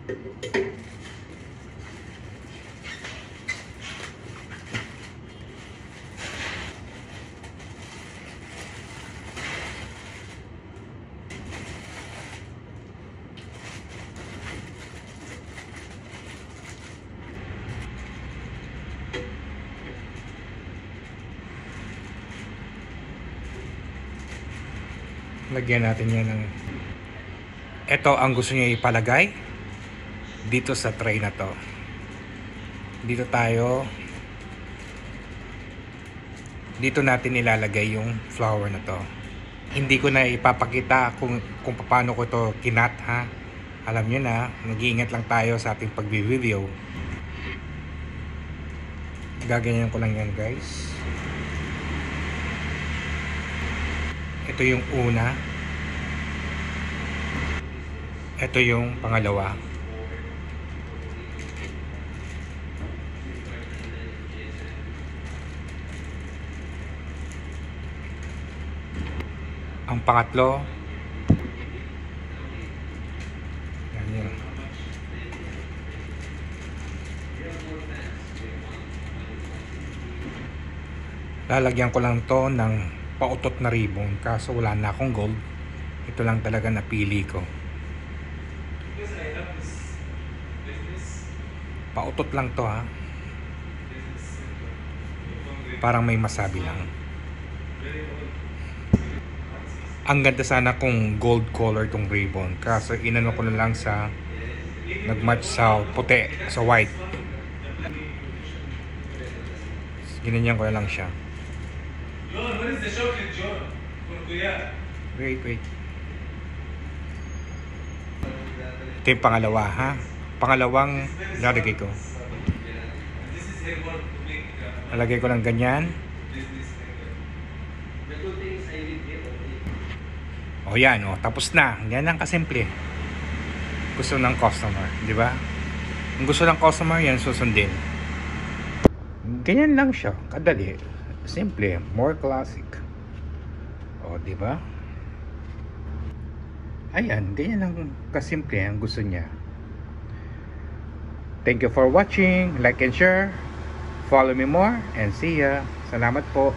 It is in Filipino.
Lagyan natin yan ng ito ang gusto niya ipalagay dito sa tray na to. Dito natin ilalagay yung flower na to. Hindi ko na ipapakita kung paano ko to kinat, ha. Alam niyo na, nag-iingat lang tayo sa ating pag-review. Gaganyan ko lang yan, guys. Ito yung una. Ito yung pangalawa. Ang pangatlo. Yan yun. Lalagyan ko lang to ng pautot na ribbon, kaso wala na akong gold. Ito lang talaga napili ko. Pautot lang to, ha. Parang may masabi lang. Ang ganda sana kung gold color tong ribbon, kaso inano ko na lang sa nagmatch sa puti, sa white. Ginanyan ko na lang siya. John, where is the chocolate, John? Wait. Ito yung pangalawa, ha. Pangalawang lalagay ko. Lalagay ko lang ganyan. O yan, o. Tapos na. Yan lang kasimple. Gusto ng customer, di ba? Kung gusto ng customer, yan susundin. Ganyan lang siya. Kadali. Simple. More classic. O, di ba? Ayan. Ganyan lang kasimple ang gusto niya. Thank you for watching. Like and share. Follow me more and see ya. Salamat po.